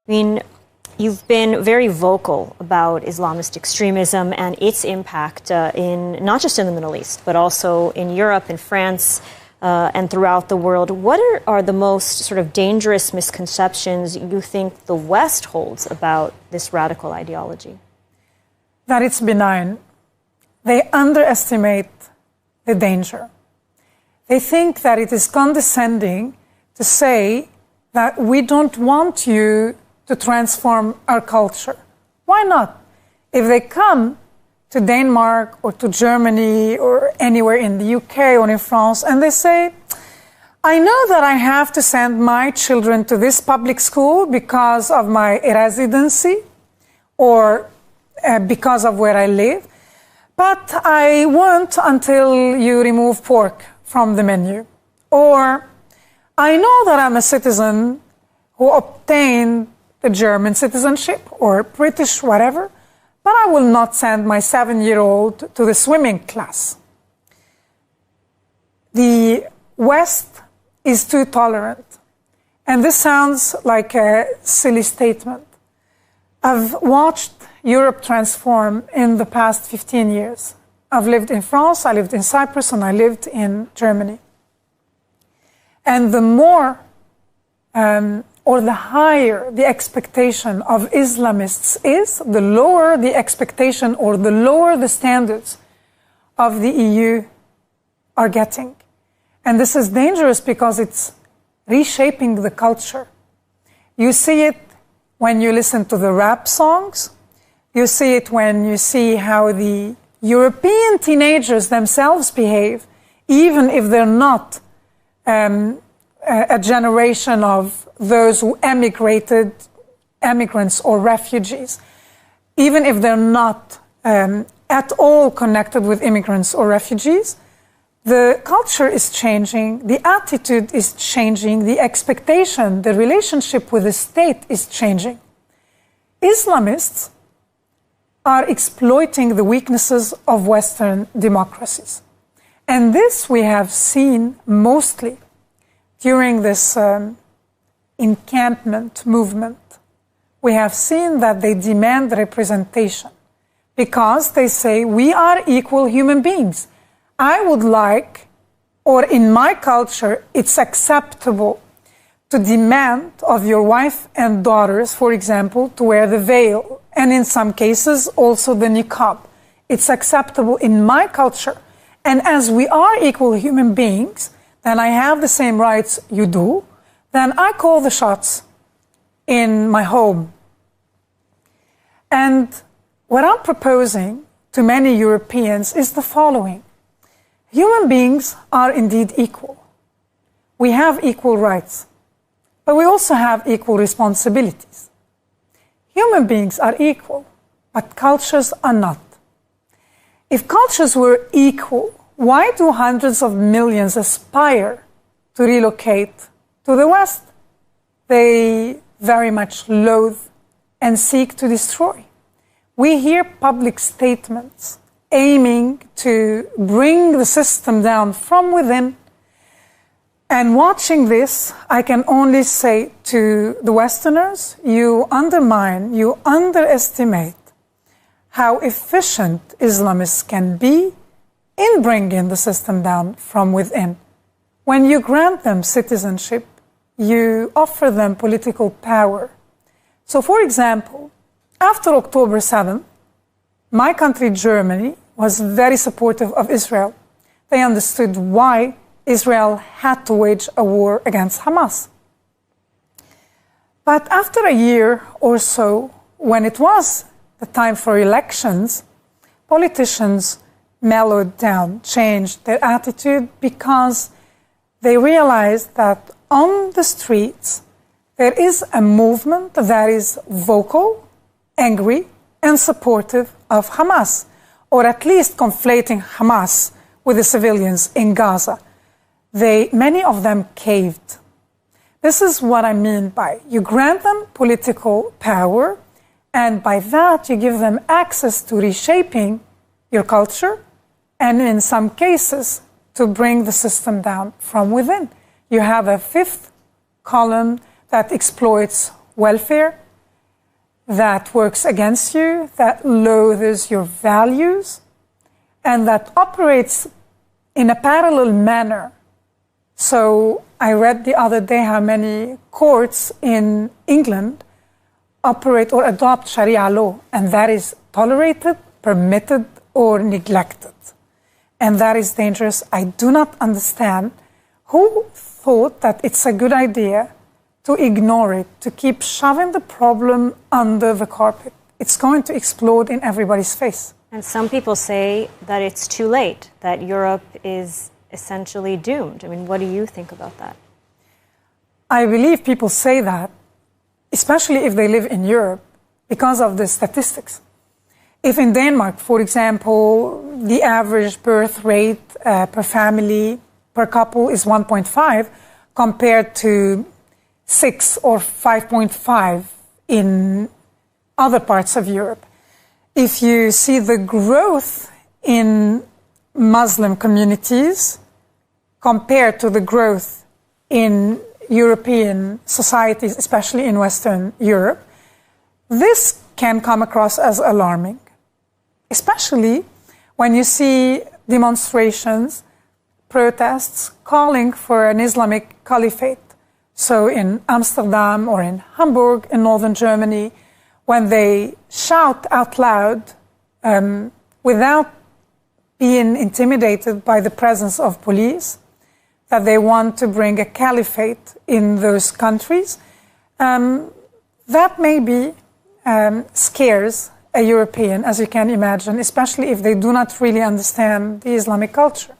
I mean, you've been very vocal about Islamist extremism and its impact in not just in the Middle East, but also in Europe, in France, and throughout the world. What are the most sort of dangerous misconceptions you think the West holds about this radical ideology? That it's benign. They underestimate the danger. They think that it is condescending to say that we don't want you to transform our culture. Why not? If they come to Denmark or to Germany or anywhere in the UK or in France and they say, I know that I have to send my children to this public school because of my residency or because of where I live, but I won't until you remove pork from the menu. Or I know that I'm a citizen who obtained the German citizenship or British, whatever, but I will not send my 7-year-old to the swimming class. The West is too tolerant. And this sounds like a silly statement. I've watched Europe transform in the past 15 years. I've lived in France, I lived in Cyprus, and I lived in Germany. And the more or the higher the expectation of Islamists is, the lower the expectation or the lower the standards of the EU are getting. And this is dangerous because it's reshaping the culture. You see it when you listen to the rap songs. You see it when you see how the European teenagers themselves behave, even if they're not a generation of those who emigrated, immigrants or refugees, even if they're not at all connected with immigrants or refugees, the culture is changing, the attitude is changing, the expectation, the relationship with the state is changing. Islamists are exploiting the weaknesses of Western democracies. And this we have seen mostly during this encampment movement. We have seen that they demand representation because they say we are equal human beings. I would like, or in my culture, it's acceptable to demand of your wife and daughters, for example, to wear the veil, and in some cases also the niqab. It's acceptable in my culture. And as we are equal human beings, then I have the same rights you do, then I call the shots in my home. And what I'm proposing to many Europeans is the following. Human beings are indeed equal. We have equal rights, but we also have equal responsibilities. Human beings are equal, but cultures are not. If cultures were equal, why do hundreds of millions aspire to relocate to the West? They very much loathe and seek to destroy. We hear public statements aiming to bring the system down from within. And watching this, I can only say to the Westerners, you undermine, you underestimate how efficient Islamists can be in bringing the system down from within. When you grant them citizenship, you offer them political power. So, for example, after October 7th, my country, Germany, was very supportive of Israel. They understood why Israel had to wage a war against Hamas. But after a year or so, when it was the time for elections, politicians mellowed down, changed their attitude because they realized that on the streets there is a movement that is vocal, angry, and supportive of Hamas, or at least conflating Hamas with the civilians in Gaza. Many of them caved. This is what I mean by you grant them political power, and by that you give them access to reshaping your culture, and in some cases to bring the system down from within. You have a fifth column that exploits welfare, that works against you, that loathes your values, and that operates in a parallel manner. So I read the other day how many courts in England operate or adopt Sharia law, and that is tolerated, permitted, or neglected. And that is dangerous. I do not understand who thought that it's a good idea to ignore it, to keep shoving the problem under the carpet. It's going to explode in everybody's face. And some people say that it's too late, that Europe is essentially doomed. I mean, what do you think about that? I believe people say that, especially if they live in Europe, because of the statistics. If in Denmark, for example, the average birth rate per family, per couple is 1.5, compared to 6 or 5.5 in other parts of Europe. If you see the growth in Muslim communities compared to the growth in European societies, especially in Western Europe, this can come across as alarming, especially when you see demonstrations, protests calling for an Islamic caliphate. So in Amsterdam or in Hamburg in northern Germany, when they shout out loud without being intimidated by the presence of police, that they want to bring a caliphate in those countries, that maybe scares a European, as you can imagine, especially if they do not really understand the Islamic culture.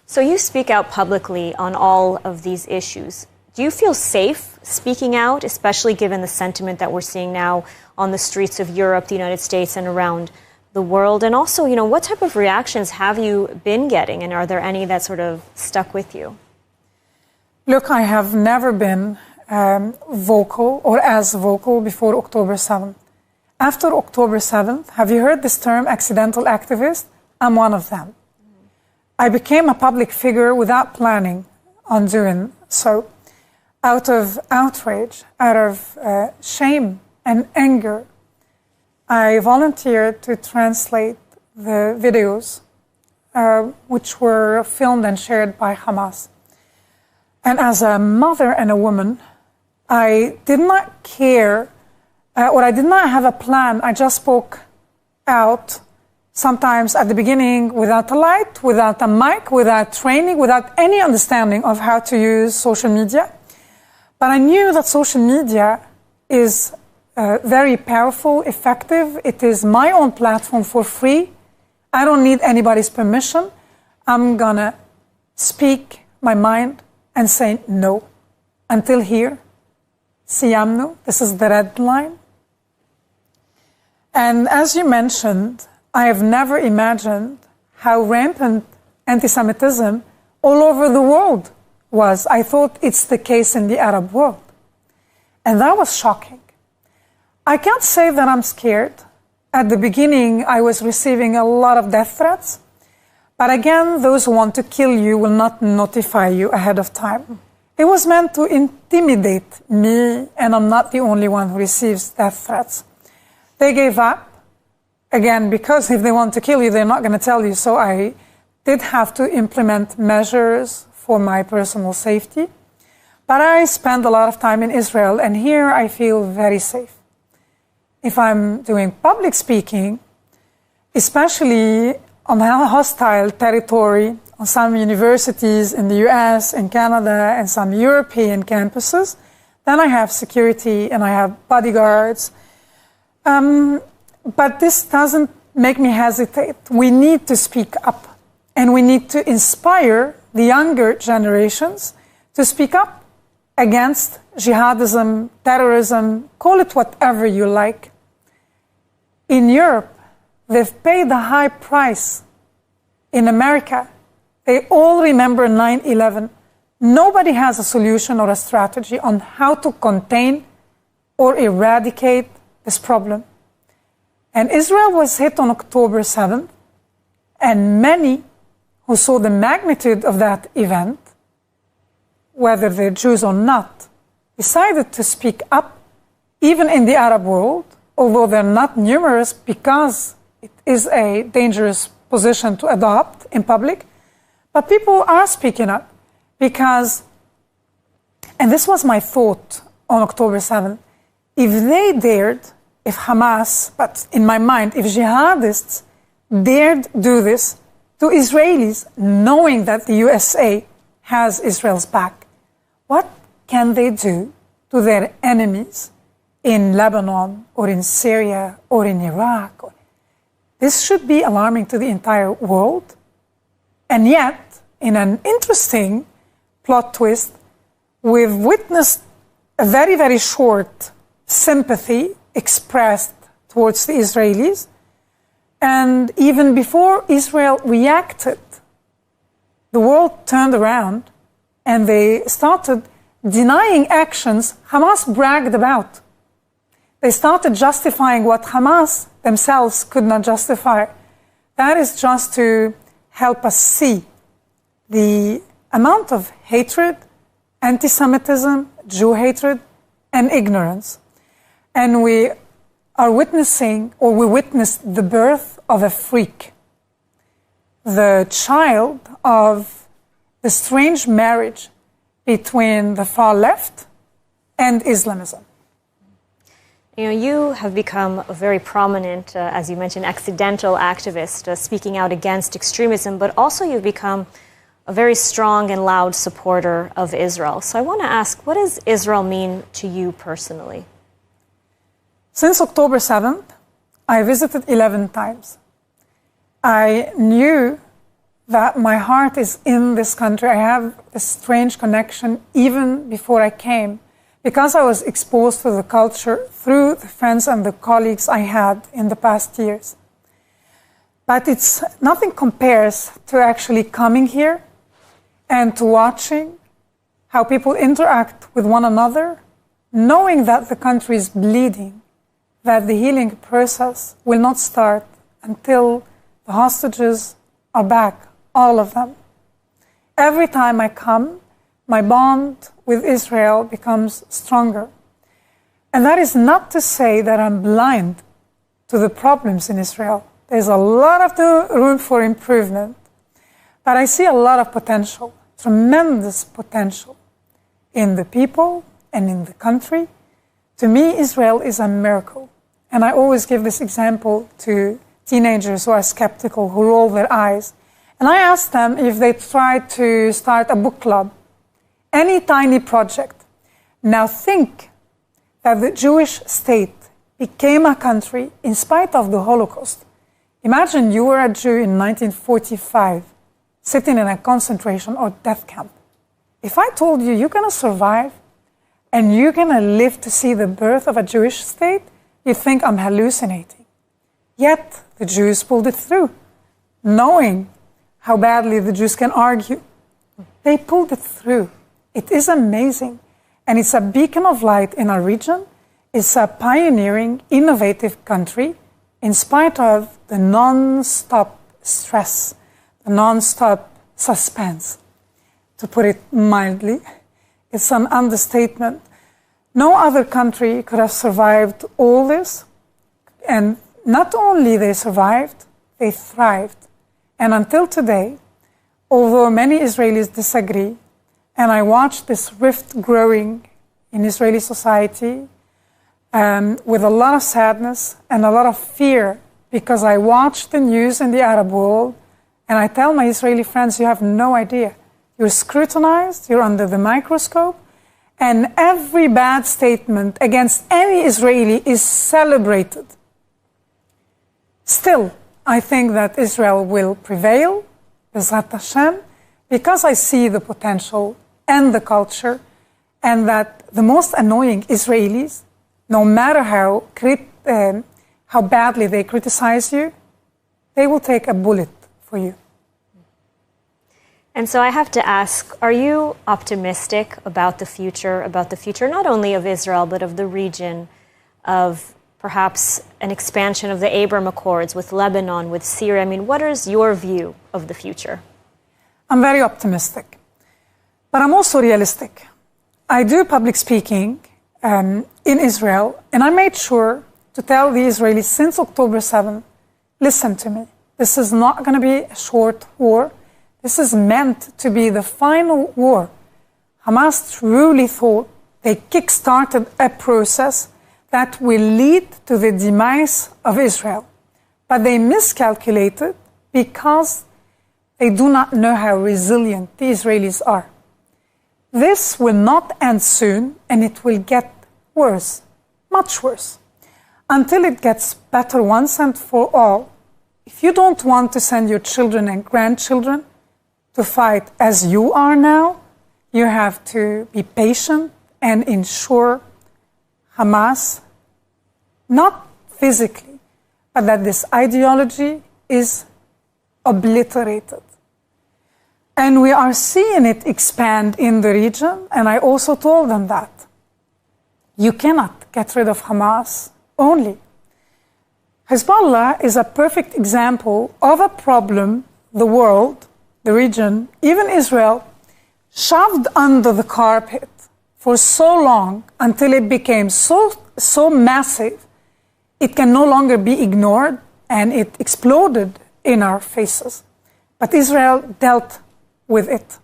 So you speak out publicly on all of these issues. Do you feel safe speaking out, especially given the sentiment that we're seeing now on the streets of Europe, the United States, and around the world? And also, what type of reactions have you been getting, and are there any that sort of stuck with you? Look, I have never been vocal or as vocal before October 7th. After October 7th, have you heard this term, accidental activist? I'm one of them. I became a public figure without planning on doing so. Out of outrage, out of shame and anger, I volunteered to translate the videos which were filmed and shared by Hamas. And as a mother and a woman, I did not care, or I did not have a plan. I just spoke out, sometimes at the beginning without a light, without a mic, without training, without any understanding of how to use social media. But I knew that social media is very powerful, effective. It is my own platform for free. I don't need anybody's permission. I'm going to speak my mind and say no. Until here, Siyamnu, this is the red line. And as you mentioned, I have never imagined how rampant antisemitism all over the world was. I thought it's the case in the Arab world. And that was shocking. I can't say that I'm scared. At the beginning, I was receiving a lot of death threats. But again, those who want to kill you will not notify you ahead of time. It was meant to intimidate me, and I'm not the only one who receives death threats. They gave up, again, because if they want to kill you, they're not going to tell you. So I did have to implement measures for my personal safety. But I spend a lot of time in Israel, and here I feel very safe. If I'm doing public speaking, especially on hostile territory, on some universities in the US, in Canada, and some European campuses, then I have security and I have bodyguards. But this doesn't make me hesitate. We need to speak up, and we need to inspire the younger generations to speak up against jihadism, terrorism, call it whatever you like. In Europe, they've paid a high price. In America, they all remember 9/11. Nobody has a solution or a strategy on how to contain or eradicate this problem. And Israel was hit on October 7th, and many who saw the magnitude of that event, whether they're Jews or not, decided to speak up, even in the Arab world, although they're not numerous because it is a dangerous position to adopt in public, but people are speaking up because, and this was my thought on October 7th, if they dared, if Hamas, but in my mind, if jihadists dared do this to Israelis, knowing that the USA has Israel's back, what can they do to their enemies in Lebanon or in Syria or in Iraq? This should be alarming to the entire world. And yet, in an interesting plot twist, we've witnessed a very, very short sympathy expressed towards the Israelis. And even before Israel reacted, the world turned around and they started denying actions Hamas bragged about. They started justifying what Hamas themselves could not justify. That is just to help us see the amount of hatred, antisemitism, Jew hatred, and ignorance. And we are witnessing, or we witnessed the birth of a freak, the child of the strange marriage between the far left and Islamism. You know, you have become a very prominent, as you mentioned, accidental activist, speaking out against extremism, but also you've become a very strong and loud supporter of Israel. So I want to ask, what does Israel mean to you personally? Since October 7th, I visited 11 times. I knew that my heart is in this country. I have a strange connection even before I came, because I was exposed to the culture through the friends and the colleagues I had in the past years. But nothing compares to actually coming here and to watching how people interact with one another, knowing that the country is bleeding, that the healing process will not start until the hostages are back, all of them. Every time I come, my bond with Israel becomes stronger. And that is not to say that I'm blind to the problems in Israel. There's a lot of room for improvement. But I see a lot of potential, tremendous potential in the people and in the country. To me, Israel is a miracle. And I always give this example to teenagers who are skeptical, who roll their eyes. And I ask them if they try to start a book club, any tiny project. Now think that the Jewish state became a country in spite of the Holocaust. Imagine you were a Jew in 1945, sitting in a concentration or death camp. If I told you you're going to survive and you're going to live to see the birth of a Jewish state, you'd think I'm hallucinating. Yet the Jews pulled it through, knowing how badly the Jews can argue. They pulled it through. It is amazing. And it's a beacon of light in our region. It's a pioneering, innovative country in spite of the non-stop stress, the non-stop suspense. To put it mildly, it's an understatement. No other country could have survived all this. And not only they survived, they thrived. And until today, although many Israelis disagree, and I watch this rift growing in Israeli society with a lot of sadness and a lot of fear, because I watch the news in the Arab world and I tell my Israeli friends, you have no idea. You're scrutinized, you're under the microscope, and every bad statement against any Israeli is celebrated. Still, I think that Israel will prevail, B'ezrat Hashem, because I see the potential and the culture, and that the most annoying Israelis, no matter how badly they criticize you, they will take a bullet for you. And so I have to ask, are you optimistic about the future not only of Israel, but of the region, of perhaps an expansion of the Abraham Accords with Lebanon, with Syria? I mean, what is your view of the future? I'm very optimistic, but I'm also realistic. I do public speaking in Israel, and I made sure to tell the Israelis since October 7th, listen to me. This is not going to be a short war. This is meant to be the final war. Hamas truly thought they kick-started a process that will lead to the demise of Israel. But they miscalculated because they do not know how resilient the Israelis are. This will not end soon, and it will get worse, much worse, until it gets better once and for all. If you don't want to send your children and grandchildren to fight as you are now, you have to be patient and ensure Hamas, not physically, but that this ideology is obliterated. And we are seeing it expand in the region, and I also told them that. You cannot get rid of Hamas only. Hezbollah is a perfect example of a problem the world, the region, even Israel, shoved under the carpet for so long until it became so massive, it can no longer be ignored, and it exploded in our faces. But Israel dealt with it.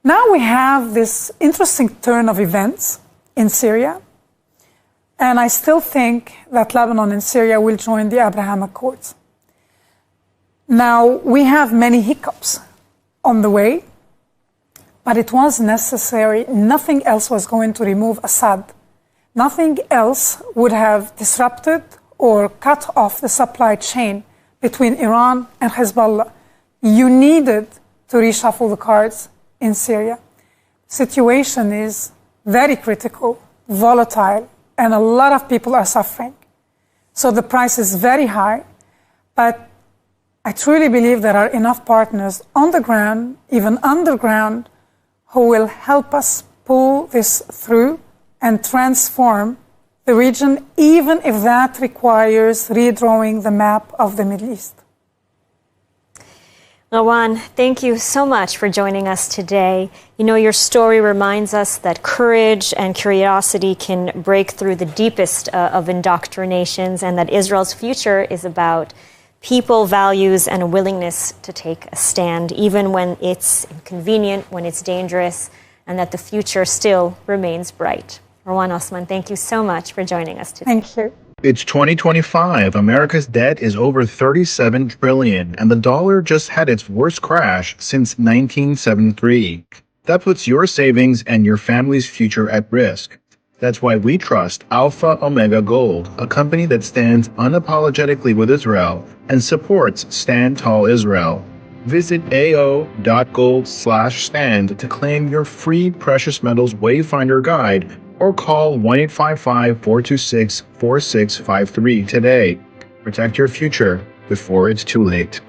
Now we have this interesting turn of events in Syria, and I still think that Lebanon and Syria will join the Abraham Accords. Now, we have many hiccups on the way, but it was necessary. Nothing else was going to remove Assad. Nothing else would have disrupted or cut off the supply chain between Iran and Hezbollah. You needed to reshuffle the cards in Syria. The situation is very critical, volatile, and a lot of people are suffering. So the price is very high, but I truly believe there are enough partners on the ground, even underground, who will help us pull this through and transform the region, even if that requires redrawing the map of the Middle East. Rawan, thank you so much for joining us today. You know, your story reminds us that courage and curiosity can break through the deepest of indoctrinations, and that Israel's future is about people, values, and a willingness to take a stand, even when it's inconvenient, when it's dangerous, and that the future still remains bright. Rawan Osman, thank you so much for joining us today. Thank you. It's 2025. America's debt is over $37 trillion, and the dollar just had its worst crash since 1973. That puts your savings and your family's future at risk. That's why we trust Alpha Omega Gold, a company that stands unapologetically with Israel and supports Stand Tall Israel. Visit ao.gold/stand to claim your free precious metals wayfinder guide, or call 1-855-426-4653 today. Protect your future before it's too late.